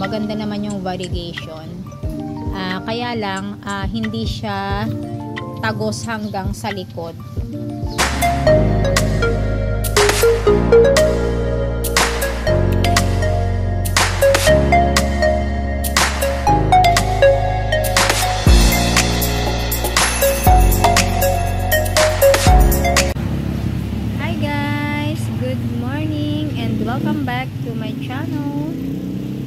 maganda naman yung variegation. Kaya lang hindi siya tagos hanggang sa likod. Hi guys, good morning and welcome back to my channel.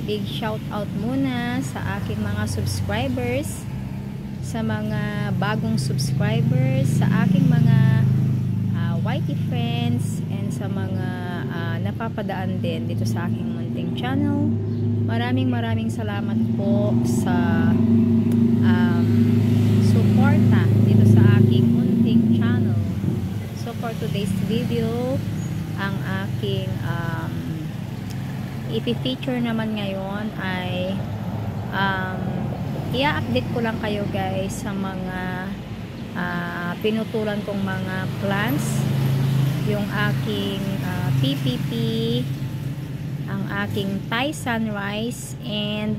Big shout out muna sa aking mga subscribers, sa mga bagong subscribers, sa aking mga YT friends, and sa mga napapadaan din dito sa aking munting channel. Maraming salamat po sa suporta dito sa aking munting channel. So for today's video, ang aking i-feature naman ngayon ay i-update ko lang kayo guys sa mga pinutulan kong mga plants, yung aking PPP, ang aking Thai Sunrise, and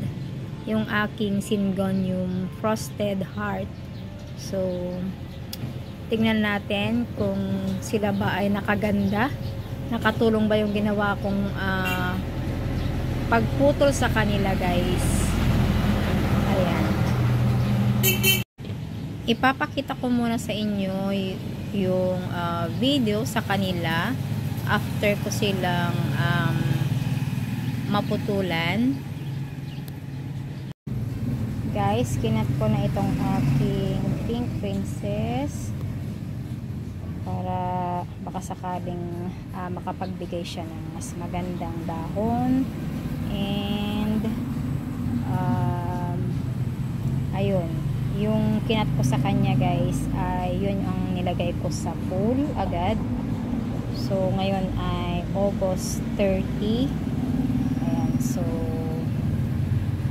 yung aking Syngonium Frosted Heart. So tingnan natin kung sila ba ay nakaganda, nakatulong ba yung ginawa kong pagputol sa kanila guys. Ayan, ipapakita ko muna sa inyo yung video sa kanila after ko silang maputulan. Guys, kinat ko na itong aking Pink Princess para baka sakaling makapagbigay siya ng mas magandang dahon. And ayun, yung kinat ko sa kanya guys ay yun ang nilagay ko sa pool agad. So ngayon ay August 30. Ayan, so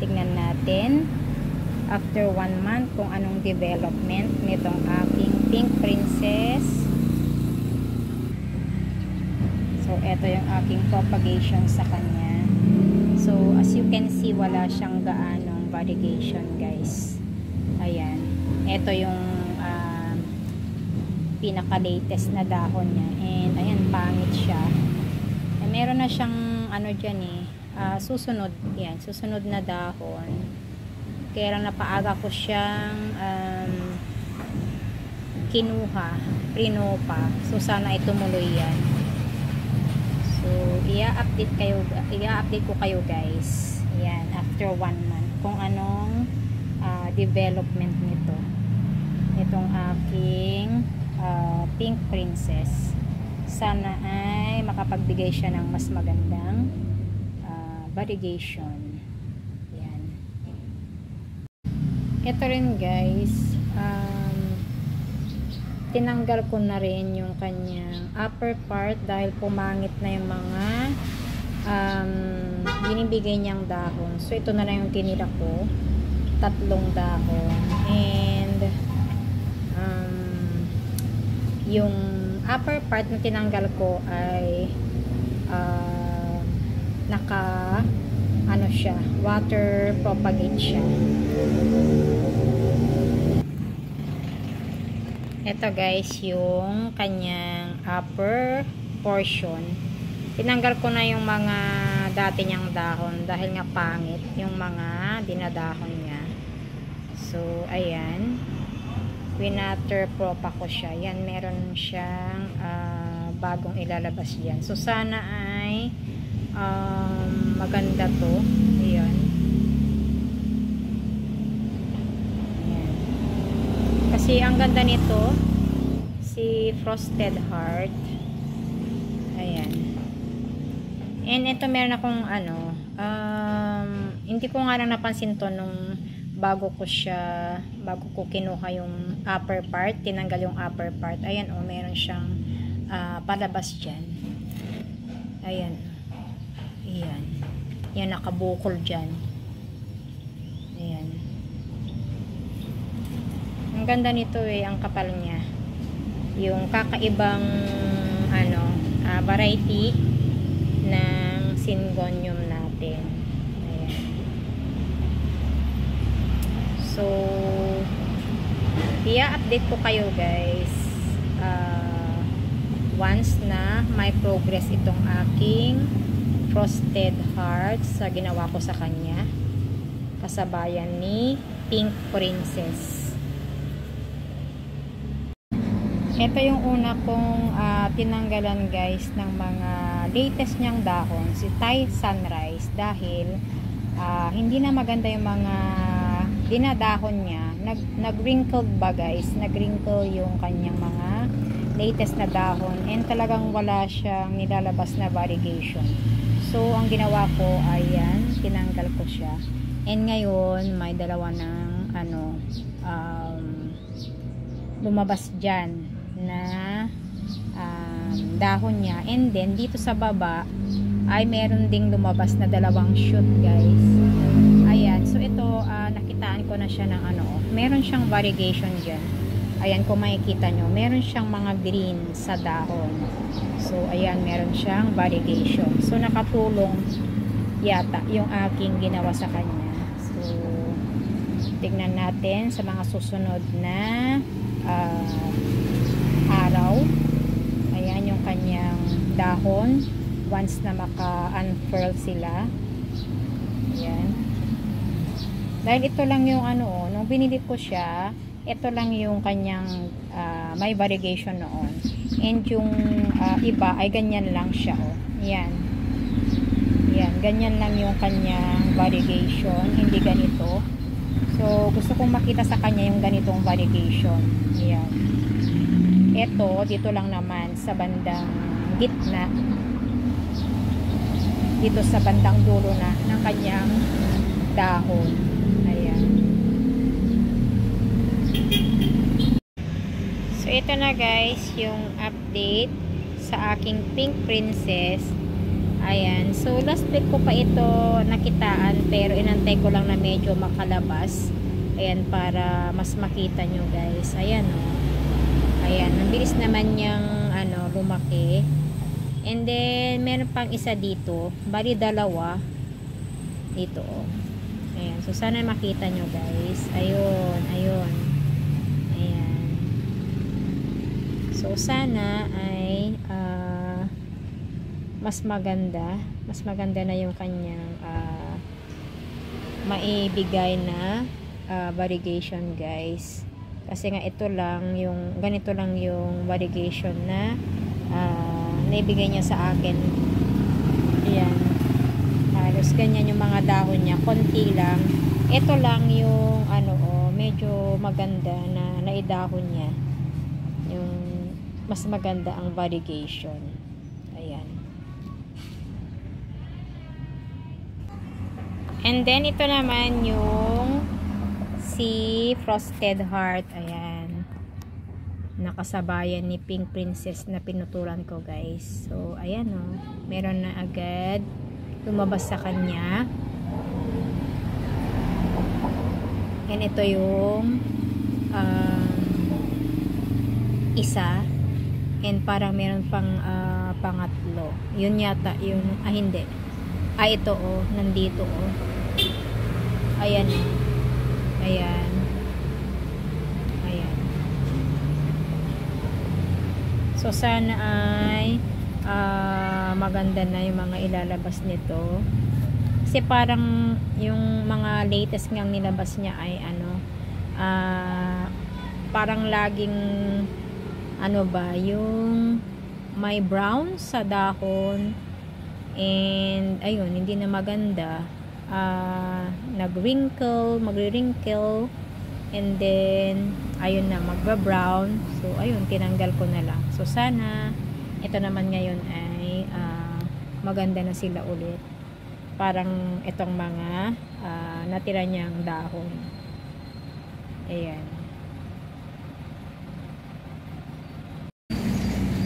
tignan natin after 1 month kung anong development nitong aking Pink Princess. So eto yung aking propagation sa kanya. So as you can see, wala siyang gaanong variegation guys. Ayan, eto yung pinaka latest na dahon niya, and ayan, pangit siya. Meron na siyang ano dyan susunod, yan, susunod na dahon. Kaya lang napaaga ko siyang kinuha, prinopa. So sana itumuloy yan. So i-update ko kayo guys, yan, after 1 month kung anong development nito, itong aking Pink Princess. Sana ay makapagbigay siya ng mas magandang variegation. Yan. Ito rin guys, tinanggal ko na rin yung kanyang upper part dahil pumangit na yung mga binibigay niyang dahon. So ito na lang yung tinira ko, 3 dahon, and yung upper part na tinanggal ko ay naka ano siya, water propagate siya. Ito guys yung kanyang upper portion. Tinanggal ko na yung mga dati niyang dahon dahil nga pangit yung mga dinadahon niya. So ayan, winater propa ko siya. Yan, meron siyang bagong ilalabas yan. So sana ay maganda to. Ayan. Ayan. Kasi ang ganda nito, si Frosted Heart. Ayan. And ito meron akong hindi ko nga lang napansin to nung bago ko kinuha yung upper part, tinanggal yung upper part. Ayan, meron siyang palabas dyan. Ayan. Ayan. Yan, nakabukol dyan. Ayan. Ang ganda nito ang kapal niya. Yung kakaibang variety ng Syngonium natin. Ayan. i-update ko kayo guys once na may progress itong aking frosted hearts sa ginawa ko sa kanya kasabayan ni Pink Princess. Ito yung una kong tinanggalan guys ng mga latest niyang dahon, si Thai Sunrise, dahil hindi na maganda yung mga dinadahon niya. Nag-wrinkled ba guys, nag-wrinkle yung kanyang mga latest na dahon, and talagang wala siyang nilalabas na variegation. So ang ginawa ko ay yan, tinanggal ko siya, and ngayon may dalawa ng lumabas dyan na dahon niya, and then dito sa baba ay meron ding lumabas na dalawang shoot guys. Ayan, so ito nakitaan ko na siya ng meron siyang variegation dyan. Ayan, kung makikita nyo, meron siyang mga green sa dahon. So ayan, meron siyang variegation. So nakatulong yata yung aking ginawa sa kanya. So tignan natin sa mga susunod na araw. Ayan yung kanyang dahon once na maka-unfurl sila. Ayan. Dahil ito lang yung nung binili ko siya, ito lang yung kanyang may variegation noon. And yung iba ay ganyan lang siya. Ayan. Ayan, ganyan lang yung kanyang variegation, hindi ganito. So gusto kong makita sa kanya yung ganitong variegation. Ayan. Ito, dito lang naman sa bandang gitna, dito sa bandang dulo na ng kanyang dahon. Ayan. So ito na guys yung update sa aking Pink Princess. Ayan, so last week ko pa ito nakitaan, pero inantay ko lang na medyo makalabas. Ayan, para mas makita nyo guys. Ayan ayan, ang bilis naman niyang lumaki. And then meron pang isa dito, bali dalawa dito. Ayan, so sana makita nyo guys. Ayun. Ayan, so sana ay mas maganda na yung kanyang maibigay na variegation guys. Kasi nga ganito lang yung variegation na naibigay niya sa akin. Ayan, halos ganyan yung mga dahon niya, konti lang. Ito lang yung medyo maganda na naidahon niya, yung mas maganda ang variegation. Ayan. And then ito naman yung si Frosted Heart. Ayan, nakasabayan ni Pink Princess na pinutulan ko guys. So ayan meron na agad lumabas sa kanya. And ito yung isa, and parang meron pang pangatlo. Yun yata yung hindi. Ito nandito ayan. Ayan. So sana ay maganda na yung mga ilalabas nito. Kasi parang yung mga latest ngang nilabas niya ay parang laging yung may brown sa dahon, and ayun, hindi na maganda. Magre-wrinkle, and then ayun na, magba-brown. So ayun, tinanggal ko na lang. So sana ito naman ngayon ay maganda na sila ulit. Parang itong mga natira niyang dahon. Ayan.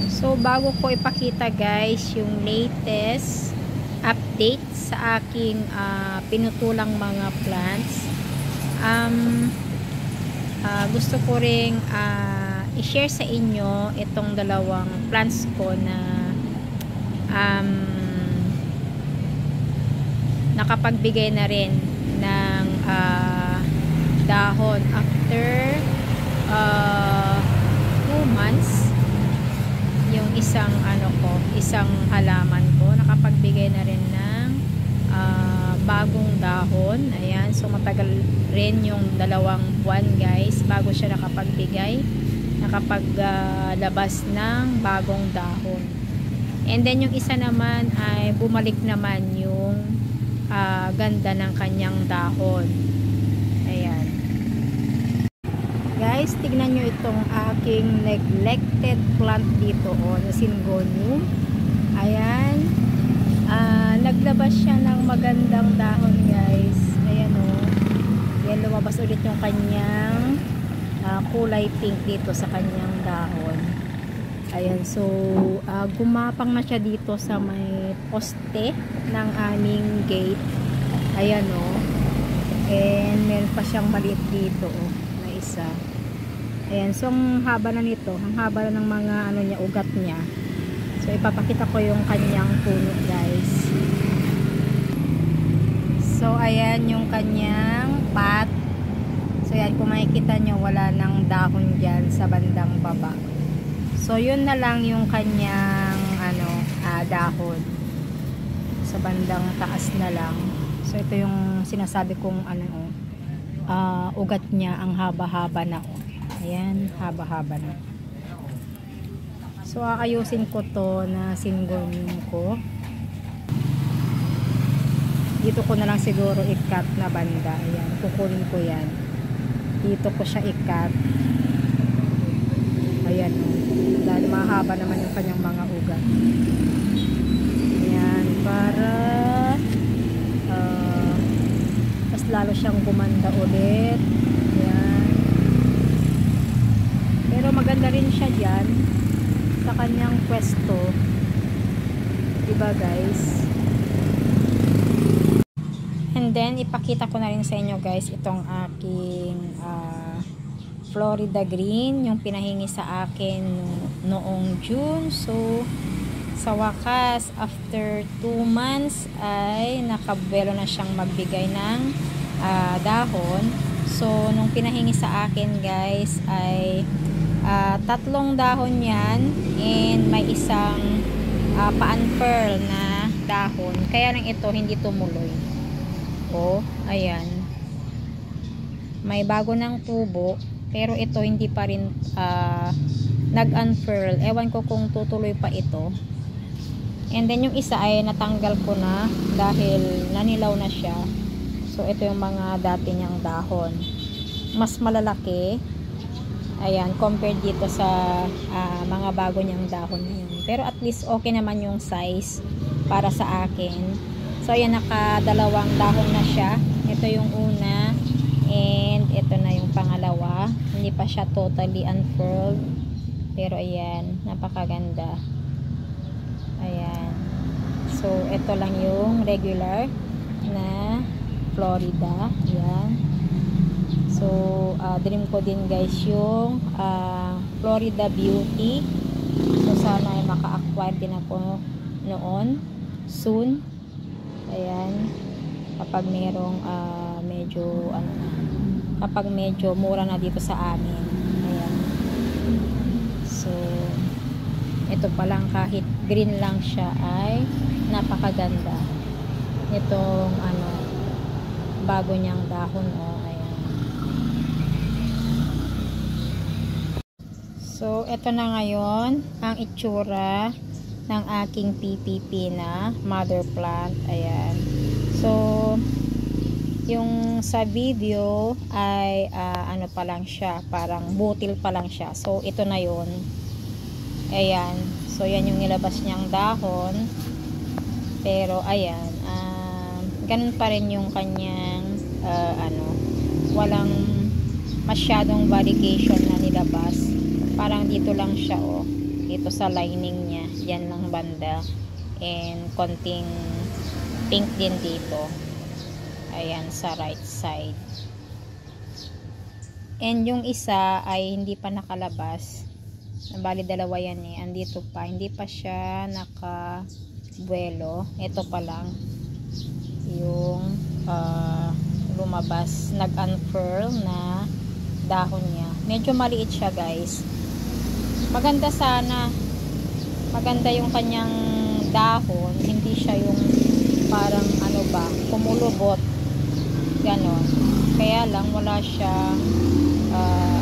So bago ko ipakita guys yung latest update sa aking pinutulang mga plants, gusto ko ring i-share sa inyo itong dalawang plants ko na nakapagbigay na rin ng dahon after 2 months yung isang isang halaman ko. Nakapagbigay na rin ng bagong dahon. Ayan, so matagal rin yung 2 buwan guys bago siya nakapaglabas ng bagong dahon. And then yung isa naman ay bumalik naman yung ganda ng kanyang dahon. Ayan guys, tignan nyo itong aking neglected plant dito na Syngonium. Ayan, naglabas siya ng magandang dahon guys. Ayan yan, lumabas ulit yung kanyang kulay pink dito sa kanyang dahon. Ayan, so gumapang na siya dito sa may poste ng aming gate. Ayan and meron pa siyang maliit dito na isa. Ayan, so ang haba na nito, ang haba na ng mga ugat niya. So ipapakita ko yung kanyang puno guys. So ayan yung kanyang pot. So yan, kung makikita nyo, wala nang dahon dyan sa bandang baba. So yun na lang yung kanyang dahon sa bandang taas na lang. So ito yung sinasabi kong ugat niya, ang haba-haba na ayan, haba-haba na. So aayusin ko to na Syngonium ko. Dito ko na lang siguro i-cut na banda. Ayan, kukunin ko yan. Dito ko siya i-cut. Ayan dahil mahaba naman yung kanyang mga ugat. Ayan, para mas lalo siyang gumanda ulit. Ayan. Pero maganda rin siya dyan sa kanyang pwesto, diba guys? And then ipakita ko na rin sa inyo guys itong aking Florida green, yung pinahingi sa akin noong June. So sa wakas, after 2 months ay nakabuelo na siyang magbigay ng dahon. So nung pinahingi sa akin guys ay 3 dahon yan, and may isang pa-unfurl na dahon, kaya lang ito hindi tumuloy. Ayan, may bago ng tubo pero ito hindi pa rin nag-unfurl. Ewan ko kung tutuloy pa ito. And then yung isa ay natanggal ko na dahil nanilaw na siya. So ito yung mga dati niyang dahon, mas malalaki. Ayan, compared dito sa mga bago niyang dahon na yun. Pero at least okay naman yung size para sa akin. So ayan, naka-2 dahon na siya. Ito yung una and ito na yung pangalawa. Hindi pa siya totally unfurled, pero ayan, napakaganda. Ayan, so ito lang yung regular na Florida. Ayan, so dream ko din guys yung Florida Beauty. So sana ay maka-acquire din ako noon soon. Ayan, kapag merong medyo kapag medyo mura na dito sa amin. Ayan, so ito pa lang, kahit green lang siya ay napakaganda nitong bago niyang dahon. Ayan, so ito na ngayon ang itsura ng aking PPP na mother plant. Ayan, so yung sa video ay pa lang siya, parang butil pa lang siya. So ito na yun. Ayan, so yan yung nilabas niyang dahon, pero ayan, ganun pa rin yung kanyang walang masyadong variegation na nilabas. Parang dito lang siya dito sa lining niya, yan lang banda, and konting pink din dito. Ayan, sa right side. And yung isa ay hindi pa nakalabas. Bali 2 yan andito pa, hindi pa siya nakabuelo. Ito pa lang yung lumabas, nag-unfurl na dahon niya. Medyo maliit siya guys. Maganda sana. Maganda yung kanyang dahon. Hindi siya yung parang ano ba, kumulubot. Ganon. Kaya lang wala siyang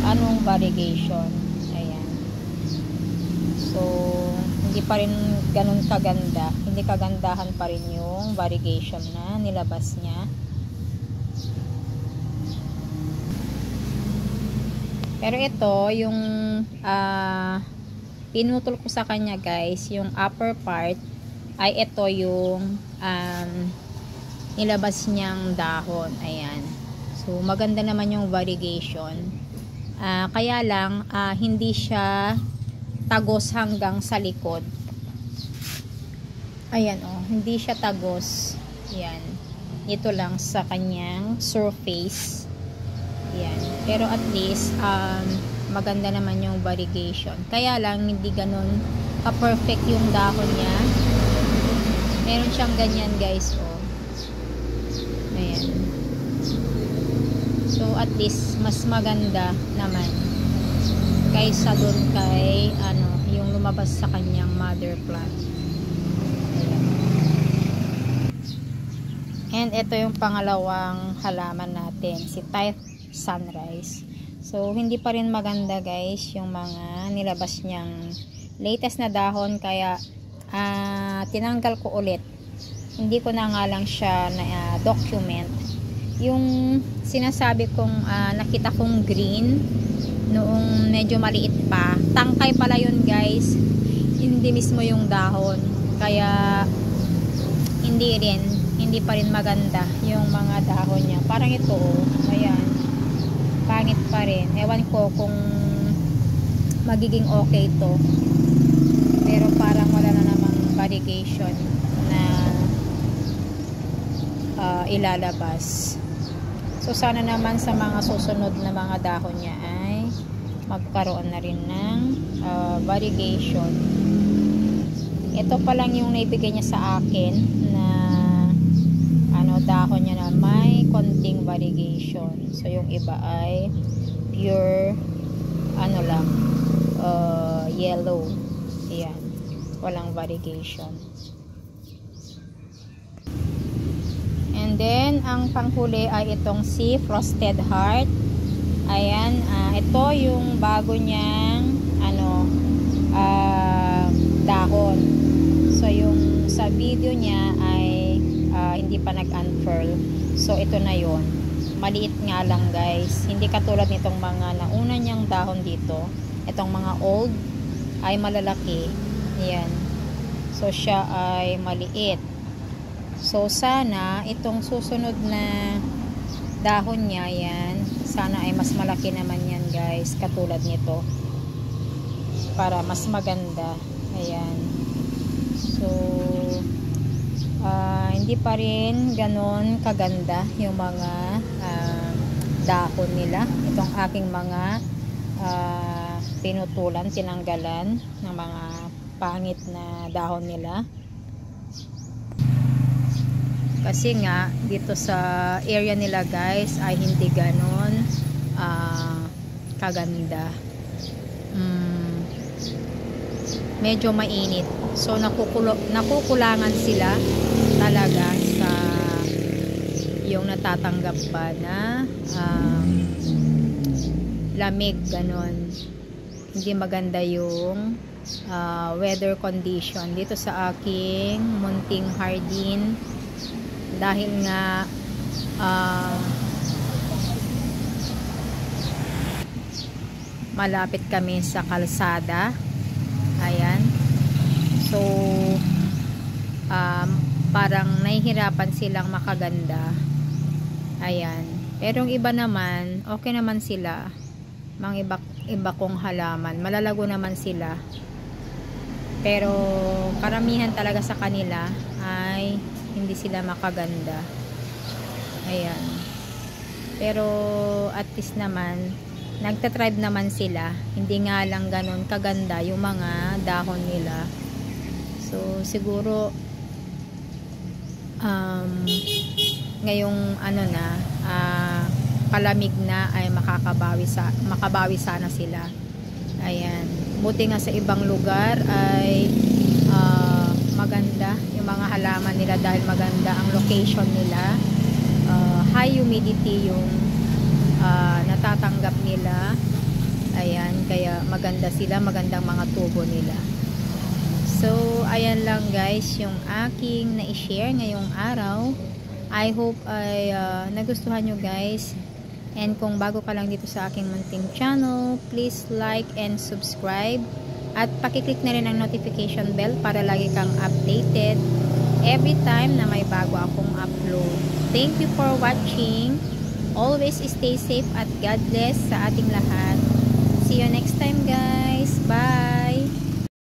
anong variegation. Ayan. So, hindi pa rin ganun kaganda. Hindi kagandahan pa rin yung variegation na nilabas niya. Pero ito, yung pinutol ko sa kanya guys, yung upper part, ay ito yung nilabas niyang dahon. Ayan. So, maganda naman yung variegation. Kaya lang, hindi siya tagos hanggang sa likod. Ayan oh, hindi siya tagos. Ayan. Ito lang sa kanyang surface. Ayan. Pero at least, maganda naman yung variegation. Kaya lang, hindi ganun ka-perfect yung dahon niya. Meron siyang ganyan guys oh. Ayan. So at least mas maganda naman kaysa dun kay yung lumabas sa kanyang mother plant. Ayan. And ito yung pangalawang halaman natin, si Thai Sunrise. So hindi pa rin maganda guys yung mga nilabas niyang latest na dahon, kaya tinanggal ko ulit. Hindi ko na nga lang siya na document. Yung sinasabi kong nakita kong green noong medyo maliit pa, tangkay pala yun guys, hindi mismo yung dahon. Kaya hindi pa rin maganda yung mga dahon niya. Parang ito oh, ayan, pangit pa rin. Ewan ko kung magiging okay to, pero parang wala na namang variegation na ilalabas. So sana naman sa mga susunod na mga dahon niya ay magkaroon na rin ng variegation. Ito pa lang yung naibigay niya sa akin na dahon niya na may konting variegation. So yung iba ay pure lang, yellow. Ayan, walang variegation. And then ang panghuli ay itong si Frosted Heart. Ayan, ito yung bago niyang dahon. So yung sa video niya ay hindi pa nag-unfurl. So ito na yon. Maliit nga lang guys, hindi katulad nitong mga nauna niyang dahon dito. Itong mga old ay malalaki. Ayan. So siya ay maliit. So sana itong susunod na dahon niya, yan, sana ay mas malaki naman yan guys, katulad nito, para mas maganda. Ayan. So hindi pa rin ganon kaganda yung mga dahon nila. Itong aking mga pinutulan, tinanggalan ng mga pangit na dahon nila. Kasi nga dito sa area nila guys ay hindi ganon kaganda. Medyo mainit. So nakukulangan sila talaga sa yung natatanggap pa na lamig, ganon. Hindi maganda yung weather condition dito sa aking munting hardin, dahil nga malapit kami sa kalsada. Ayan. So parang nahihirapan silang makaganda. Ayan. Pero yung iba naman, okay naman sila. Mga iba kong halaman, malalago naman sila. Pero karamihan talaga sa kanila ay hindi sila makaganda. Ayan. Pero at least naman nagtatribe naman sila. Hindi nga lang ganon kaganda yung mga dahon nila. So siguro ngayong palamig na ay makabawi sana sila. Ayan, buti nga sa ibang lugar ay maganda yung mga halaman nila dahil maganda ang location nila. High humidity yung natatanggap nila. Ayan, kaya maganda sila, magandang mga tubo nila. So, ayan lang guys yung aking na-share ngayong araw. I hope ay nagustuhan nyo guys. And kung bago ka lang dito sa aking munting channel, please like and subscribe. At pakiclick na rin ang notification bell para lagi kang updated every time na may bago akong upload. Thank you for watching. Always stay safe at God bless sa ating lahat. See you next time guys. Bye!